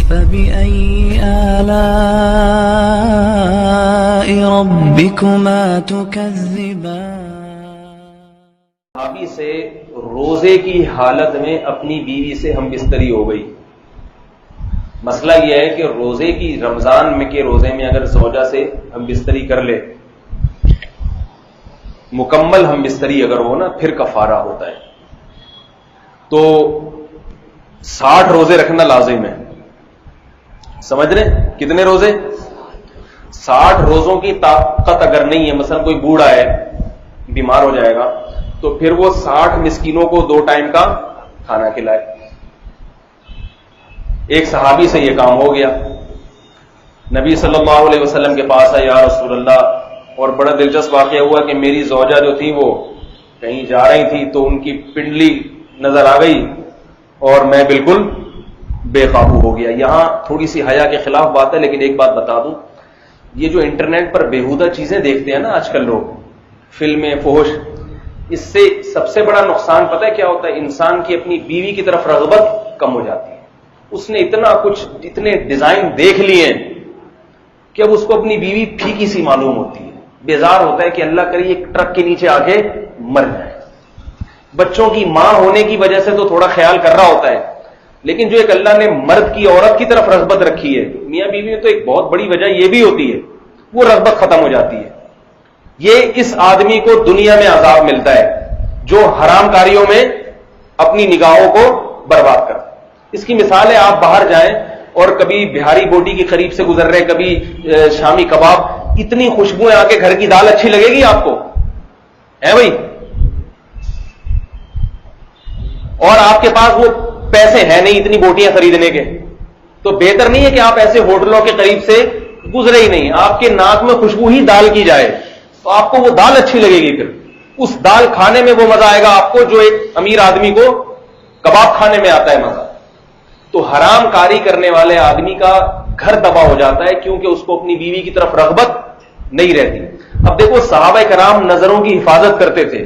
فبأي آلاء ربكما تكذبان. صحابی سے روزے کی حالت میں اپنی بیوی سے ہم بستری ہو گئی. مسئلہ یہ ہے کہ روزے کی رمضان میں کے روزے میں اگر زوجہ سے ہم بستری کر لے، مکمل ہم بستری اگر ہو نا، پھر کفارہ ہوتا ہے. تو 60 روزے رکھنا لازم ہے. سمجھ رہے کتنے روزے؟ 60 روزوں کی طاقت اگر نہیں ہے، مثلا کوئی بوڑھا ہے بیمار ہو جائے گا، تو پھر وہ 60 مسکینوں کو 2 ٹائم کا کھانا کھلائے. ایک صحابی سے یہ کام ہو گیا. نبی صلی اللہ علیہ وسلم کے پاس آئے، یا رسول اللہ، اور بڑا دلچسپ واقعہ ہوا کہ میری زوجہ جو تھی وہ کہیں جا رہی تھی تو ان کی پنڈلی نظر آ گئی اور میں بالکل بے قابو ہو گیا. یہاں تھوڑی سی حیا کے خلاف بات ہے، لیکن ایک بات بتا دوں، یہ جو انٹرنیٹ پر بےہودہ چیزیں دیکھتے ہیں نا آج کل لوگ، فلمیں، فحش، اس سے سب سے بڑا نقصان پتہ ہے کیا ہوتا ہے؟ انسان کی اپنی بیوی کی طرف رغبت کم ہو جاتی ہے. اس نے اتنا کچھ، اتنے ڈیزائن دیکھ لیے کہ اب اس کو اپنی بیوی پھیکی سی معلوم ہوتی ہے. بیزار ہوتا ہے کہ اللہ کرے ایک ٹرک کے نیچے آ کے مر جائے. بچوں کی ماں ہونے کی وجہ سے تو تھوڑا خیال کر رہا ہوتا ہے، لیکن جو ایک اللہ نے مرد کی عورت کی طرف رغبت رکھی ہے میاں بیوی میں، تو ایک بہت بڑی وجہ یہ بھی ہوتی ہے، وہ رغبت ختم ہو جاتی ہے. یہ اس آدمی کو دنیا میں عذاب ملتا ہے جو حرام کاریوں میں اپنی نگاہوں کو برباد کرتا ہے. اس کی مثال ہے، آپ باہر جائیں اور کبھی بہاری بوٹی کے قریب سے گزر رہے، کبھی شامی کباب، اتنی خوشبوئیں آ کے گھر کی دال اچھی لگے گی آپ کو؟ ہے بھائی؟ اور آپ کے پاس وہ پیسے ہیں نہیں اتنی بوٹیاں خریدنے کے، تو بہتر نہیں ہے کہ آپ ایسے ہوٹلوں کے قریب سے گزرے ہی نہیں، آپ کے ناک میں خوشبو ہی دال کی جائے تو آپ کو وہ دال اچھی لگے گی. پھر اس دال کھانے میں وہ مزہ آئے گا آپ کو جو ایک امیر آدمی کو کباب کھانے میں آتا ہے مزہ. تو حرام کاری کرنے والے آدمی کا گھر تباہ ہو جاتا ہے کیونکہ اس کو اپنی بیوی کی طرف رغبت نہیں رہتی. اب دیکھو صحابہ کرام نظروں کی حفاظت کرتے تھے،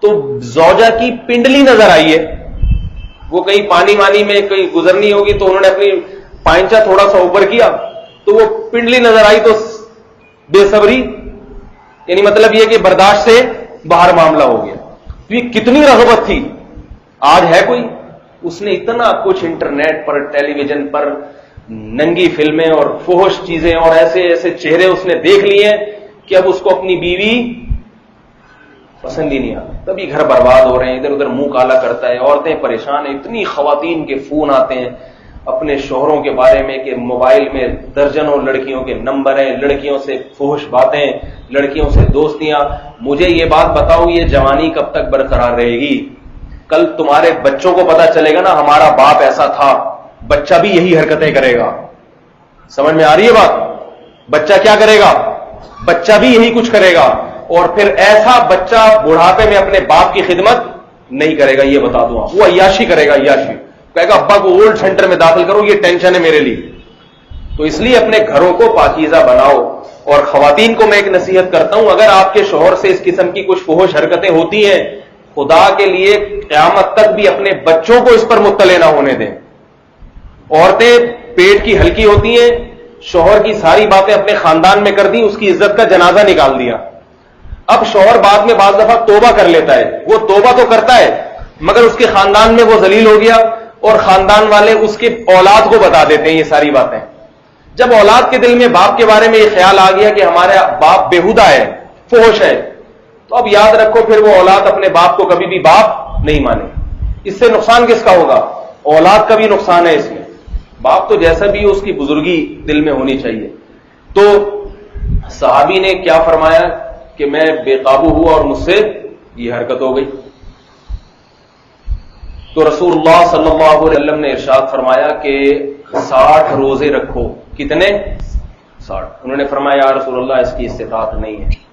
تو زوجہ کی پنڈلی نظر آئی ہے، وہ کہیں پانی وانی میں کہیں گزرنی ہوگی تو انہوں نے اپنی پائنچا تھوڑا سا اوپر کیا تو وہ پنڈلی نظر آئی تو بے صبری، یعنی مطلب یہ کہ برداشت سے باہر معاملہ ہو گیا. تو یہ کتنی رغبت تھی. آج ہے کوئی؟ اس نے اتنا کچھ انٹرنیٹ پر، ٹیلی ویژن پر ننگی فلمیں اور فحش چیزیں اور ایسے ایسے چہرے اس نے دیکھ لیے کہ اب اس کو اپنی بیوی پسند ہی نہیں آتی. تبھی گھر برباد ہو رہے ہیں، ادھر ادھر منہ کالا کرتا ہے، عورتیں پریشان ہیں. اتنی خواتین کے فون آتے ہیں اپنے شوہروں کے بارے میں کہ موبائل میں درجنوں لڑکیوں کے نمبر ہیں، لڑکیوں سے فحش باتیں، لڑکیوں سے دوستیاں. مجھے یہ بات بتاؤ، یہ جوانی کب تک برقرار رہے گی؟ کل تمہارے بچوں کو پتا چلے گا نا ہمارا باپ ایسا تھا، بچہ بھی یہی حرکتیں کرے گا. سمجھ میں آ رہی ہے بات؟ بچہ کیا کرے گا؟ بچہ بھی یہی کچھ کرے گا، اور پھر ایسا بچہ بڑھاپے میں اپنے باپ کی خدمت نہیں کرے گا. یہ بتا دوں، وہ عیاشی کرے گا، عیاشی کہے گا ابا کو اولڈ سینٹر میں داخل کرو، یہ ٹینشن ہے میرے لیے. تو اس لیے اپنے گھروں کو پاکیزہ بناؤ. اور خواتین کو میں ایک نصیحت کرتا ہوں، اگر آپ کے شوہر سے اس قسم کی کچھ فحش حرکتیں ہوتی ہیں، خدا کے لیے قیامت تک بھی اپنے بچوں کو اس پر مطلع نہ ہونے دیں. عورتیں پیٹ کی ہلکی ہوتی ہیں، شوہر کی ساری باتیں اپنے خاندان میں کر دی، اس کی عزت کا جنازہ نکال دیا. اب شوہر بعد میں بعض دفعہ توبہ کر لیتا ہے، وہ توبہ تو کرتا ہے مگر اس کے خاندان میں وہ ذلیل ہو گیا، اور خاندان والے اس کے اولاد کو بتا دیتے ہیں یہ ساری باتیں. جب اولاد کے دل میں باپ کے بارے میں یہ خیال آ گیا کہ ہمارا باپ بےہودہ ہے، فحش ہے، تو اب یاد رکھو پھر وہ اولاد اپنے باپ کو کبھی بھی باپ نہیں مانے. اس سے نقصان کس کا ہوگا؟ اولاد کا بھی نقصان ہے اس میں. باپ تو جیسا بھی ہو اس کی بزرگی دل میں ہونی چاہیے. تو صحابی نے کیا فرمایا کہ میں بے قابو ہوا اور مجھ سے یہ حرکت ہو گئی. تو رسول اللہ صلی اللہ علیہ وسلم نے ارشاد فرمایا کہ 60 روزے رکھو. کتنے؟ 60. انہوں نے فرمایا یا رسول اللہ اس کی استطاعت نہیں ہے.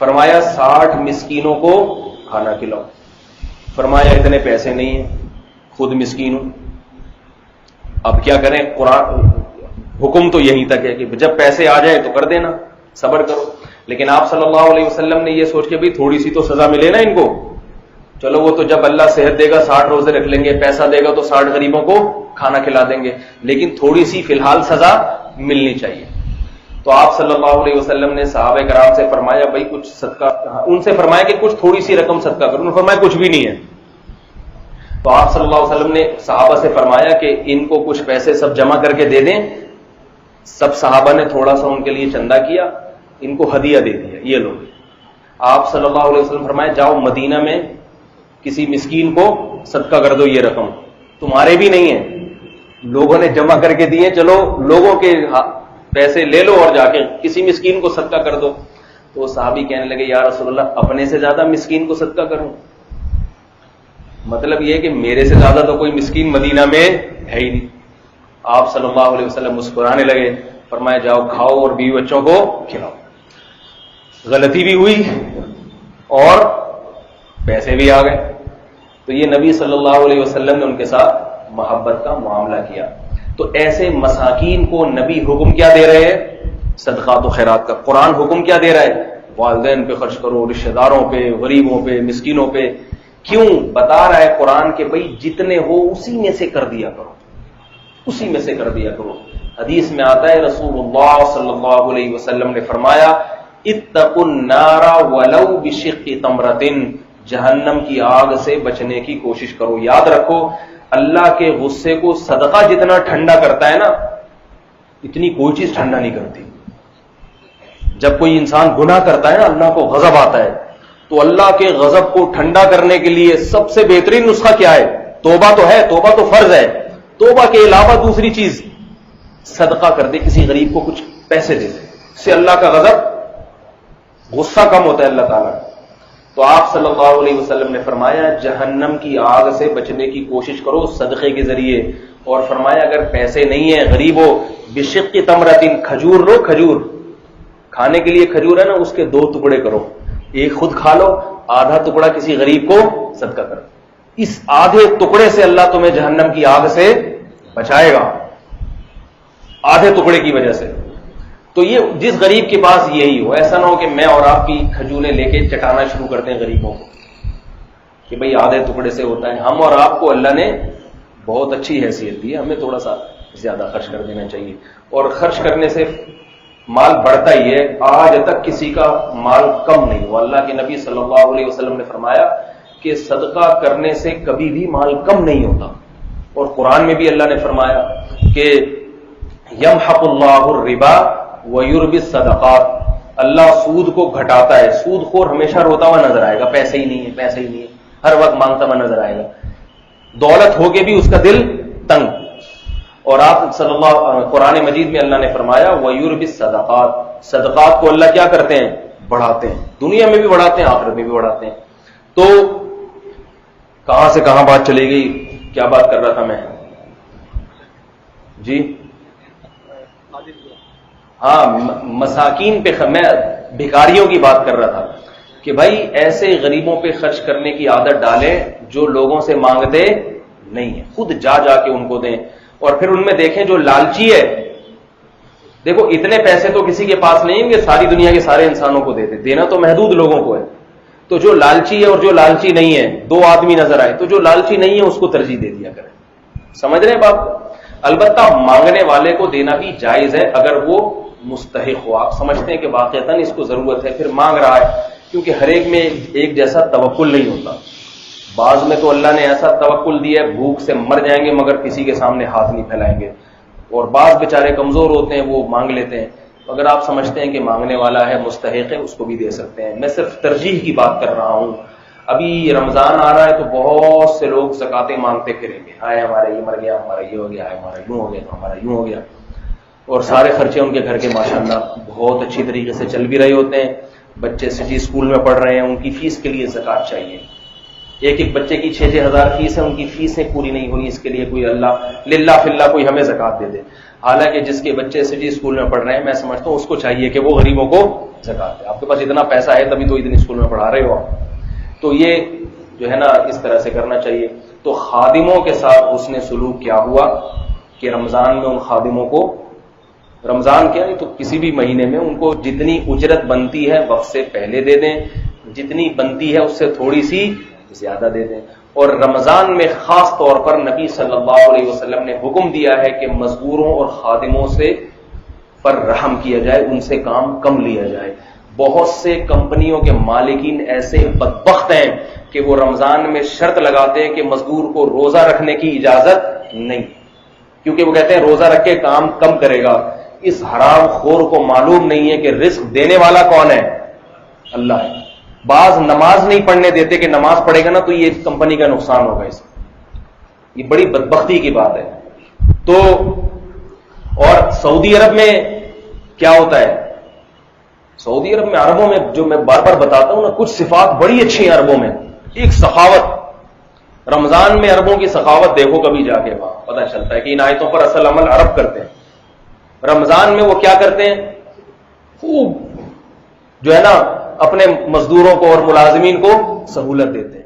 فرمایا 60 مسکینوں کو کھانا کھلاؤ. فرمایا اتنے پیسے نہیں ہیں، خود مسکین ہوں. اب کیا کریں؟ قرآن حکم تو یہیں تک ہے کہ جب پیسے آ جائیں تو کر دینا، صبر کرو. لیکن آپ صلی اللہ علیہ وسلم نے یہ سوچ کے بھی تھوڑی سی تو سزا ملے نا ان کو. چلو وہ تو جب اللہ صحت دے گا 60 روزے رکھ لیں گے، پیسہ دے گا تو 60 غریبوں کو کھانا کھلا دیں گے، لیکن تھوڑی سی فی الحال سزا ملنی چاہیے۔ تو آپ صلی اللہ علیہ وسلم نے صحابہ کرام سے فرمایا بھائی کچھ صدقہ، ان سے فرمایا کہ کچھ تھوڑی سی رقم صدقہ کرو، انہوں نے فرمایا کچھ بھی نہیں ہے۔ تو آپ صلی اللہ علیہ وسلم نے صحابہ سے فرمایا کہ ان کو کچھ پیسے سب جمع کر کے دے دیں۔ سب صحابہ نے تھوڑا سا ان کے لیے چندہ کیا، ان کو ہدیہ دے دیا، یہ لوگ۔ آپ صلی اللہ علیہ وسلم فرمایا جاؤ مدینہ میں کسی مسکین کو صدقہ کر دو، یہ رقم تمہارے بھی نہیں ہے، لوگوں نے جمع کر کے دیے، چلو لوگوں کے پیسے لے لو اور جا کے کسی مسکین کو صدقہ کر دو۔ تو صحابی کہنے لگے یا رسول اللہ اپنے سے زیادہ مسکین کو صدقہ کروں؟ مطلب یہ کہ میرے سے زیادہ تو کوئی مسکین مدینہ میں ہے ہی نہیں۔ آپ صلی اللہ علیہ وسلم مسکرانے لگے، فرمایا جاؤ کھاؤ اور بیوی بچوں کو کھلاؤ۔ غلطی بھی ہوئی اور پیسے بھی آ گئے۔ تو یہ نبی صلی اللہ علیہ وسلم نے ان کے ساتھ محبت کا معاملہ کیا۔ تو ایسے مساکین کو نبی حکم کیا دے رہے ہیں؟ صدقات و خیرات کا۔ قرآن حکم کیا دے رہا ہے؟ والدین پہ خرچ کرو، رشتہ داروں پہ، غریبوں پہ، مسکینوں پہ۔ کیوں بتا رہا ہے قرآن کہ بھئی جتنے ہو اسی میں سے کر دیا کرو، اسی میں سے کر دیا کرو۔ حدیث میں آتا ہے رسول اللہ صلی اللہ علیہ وسلم نے فرمایا اتقوا النار ولو بشق تمرۃ، جہنم کی آگ سے بچنے کی کوشش کرو۔ یاد رکھو اللہ کے غصے کو صدقہ جتنا ٹھنڈا کرتا ہے نا، اتنی کوئی چیز ٹھنڈا نہیں کرتی۔ جب کوئی انسان گناہ کرتا ہے نا، اللہ کو غضب آتا ہے، تو اللہ کے غضب کو ٹھنڈا کرنے کے لیے سب سے بہترین نسخہ کیا ہے؟ توبہ تو ہے، توبہ تو فرض ہے، توبہ کے علاوہ دوسری چیز صدقہ کر دے، کسی غریب کو کچھ پیسے دے دے، اس سے اللہ کا غضب، غصہ کم ہوتا ہے اللہ تعالیٰ۔ تو آپ صلی اللہ علیہ وسلم نے فرمایا جہنم کی آگ سے بچنے کی کوشش کرو صدقے کے ذریعے، اور فرمایا اگر پیسے نہیں ہیں، غریب ہو، بشق تمرۃ، کھجور لو، کھجور کھانے کے لیے کھجور ہے نا، اس کے 2 ٹکڑے کرو، ایک خود کھا لو، آدھا ٹکڑا کسی غریب کو صدقہ کرو۔ اس آدھے ٹکڑے سے اللہ تمہیں جہنم کی آگ سے بچائے گا، آدھے ٹکڑے کی وجہ سے۔ تو یہ جس غریب کے پاس یہی ہو، ایسا نہ ہو کہ میں اور آپ کی کھجوریں لے کے چٹانا شروع کر دیں غریبوں کو کہ بھئی آدھے ٹکڑے سے ہوتا ہے۔ ہم اور آپ کو اللہ نے بہت اچھی حیثیت دی ہے، ہمیں تھوڑا سا زیادہ خرچ کر دینا چاہیے، اور خرچ کرنے سے مال بڑھتا ہی ہے۔ آج تک کسی کا مال کم نہیں ہوا۔ اللہ کے نبی صلی اللہ علیہ وسلم نے فرمایا کہ صدقہ کرنے سے کبھی بھی مال کم نہیں ہوتا، اور قرآن میں بھی اللہ نے فرمایا کہ یمحق اللہ الربا ویربی الصدقات، اللہ سود کو گھٹاتا ہے۔ سود خور ہمیشہ روتا ہوا نظر آئے گا، پیسے ہی نہیں ہے، پیسے ہی نہیں ہے، ہر وقت مانگتا ہوا نظر آئے گا، دولت ہو کے بھی اس کا دل تنگ۔ اور آپ صلی اللہ قرآن مجید میں اللہ نے فرمایا ویربی الصدقات، صدقات کو اللہ کیا کرتے ہیں؟ بڑھاتے ہیں، دنیا میں بھی بڑھاتے ہیں، آخرت میں بھی بڑھاتے ہیں۔ تو کہاں سے کہاں بات چلی گئی؟ کیا بات کر رہا تھا میں؟ جی ہاں، مساکین پہ، میں بھکاریوں کی بات کر رہا تھا کہ بھائی ایسے غریبوں پہ خرچ کرنے کی عادت ڈالیں جو لوگوں سے مانگتے نہیں ہیں، خود جا جا کے ان کو دیں۔ اور پھر ان میں دیکھیں جو لالچی ہے، دیکھو اتنے پیسے تو کسی کے پاس نہیں ہیں کہ ساری دنیا کے سارے انسانوں کو دیتے، دینا تو محدود لوگوں کو ہے۔ تو جو لالچی ہے اور جو لالچی نہیں ہے، 2 آدمی نظر آئے تو جو لالچی نہیں ہے اس کو ترجیح دے دیا کریں۔ سمجھ رہے ہیں بات؟ البتہ مانگنے والے کو دینا بھی جائز ہے اگر وہ مستحق ہو، آپ سمجھتے ہیں کہ واقعتاً اس کو ضرورت ہے، پھر مانگ رہا ہے، کیونکہ ہر ایک میں ایک جیسا توکل نہیں ہوتا۔ بعض میں تو اللہ نے ایسا توکل دیا ہے بھوک سے مر جائیں گے مگر کسی کے سامنے ہاتھ نہیں پھیلائیں گے، اور بعض بیچارے کمزور ہوتے ہیں وہ مانگ لیتے ہیں۔ اگر آپ سمجھتے ہیں کہ مانگنے والا ہے، مستحق ہے، اس کو بھی دے سکتے ہیں۔ میں صرف ترجیح کی بات کر رہا ہوں۔ ابھی رمضان آ رہا ہے تو بہت سے لوگ زکاتیں مانگتے پھریں گے، ہائے ہمارا یہ مر گیا، ہمارا یہ ہو گیا، ہمارا یوں ہو گیا، تو ہمارا یوں ہو گیا، اور سارے خرچے ان کے گھر کے ماشاءاللہ بہت اچھی طریقے سے چل بھی رہے ہوتے ہیں۔ بچے سٹی اسکول میں پڑھ رہے ہیں، ان کی فیس کے لیے زکات چاہیے۔ ایک ایک بچے کی 6-6 ہزار فیس ہے، ان کی فیسیں پوری نہیں ہوئی، اس کے لیے کوئی اللہ للہ فی اللہ کوئی ہمیں زکات دے دے۔ حالانکہ جس کے بچے سٹی اسکول میں پڑھ رہے ہیں، میں سمجھتا ہوں اس کو چاہیے کہ وہ غریبوں کو زکات دے۔ آپ کے پاس اتنا پیسہ ہے تبھی تو اتنی اسکول میں پڑھا رہے ہو آپ، تو یہ جو ہے نا اس طرح سے کرنا چاہیے۔ تو خادموں کے ساتھ حسن سلوک کیا ہوا کہ رمضان میں ان خادموں کو، رمضان کیا نہیں تو کسی بھی مہینے میں ان کو جتنی اجرت بنتی ہے وقت سے پہلے دے دیں، جتنی بنتی ہے اس سے تھوڑی سی زیادہ دے دیں۔ اور رمضان میں خاص طور پر نبی صلی اللہ علیہ وسلم نے حکم دیا ہے کہ مزدوروں اور خادموں سے پر رحم کیا جائے، ان سے کام کم لیا جائے. بہت سے کمپنیوں کے مالکین ایسے بدبخت ہیں کہ وہ رمضان میں شرط لگاتے ہیں کہ مزدور کو روزہ رکھنے کی اجازت نہیں، کیونکہ وہ کہتے ہیں روزہ رکھ کے کام کم کرے گا. اس حرام خور کو معلوم نہیں ہے کہ رزق دینے والا کون ہے؟ اللہ ہے. بعض نماز نہیں پڑھنے دیتے کہ نماز پڑھے گا نا تو یہ کمپنی کا نقصان ہوگا. اس یہ بڑی بدبختی کی بات ہے. تو اور سعودی عرب میں کیا ہوتا ہے؟ سعودی عرب میں، عربوں میں، جو میں بار بار بتاتا ہوں نا، کچھ صفات بڑی اچھی ہیں عربوں میں. ایک سخاوت، رمضان میں عربوں کی سخاوت دیکھو کبھی جا کے، وہاں پتہ چلتا ہے کہ ان آیتوں پر اصل عمل عرب کرتے ہیں. رمضان میں وہ کیا کرتے ہیں؟ خوب جو ہے نا اپنے مزدوروں کو اور ملازمین کو سہولت دیتے ہیں.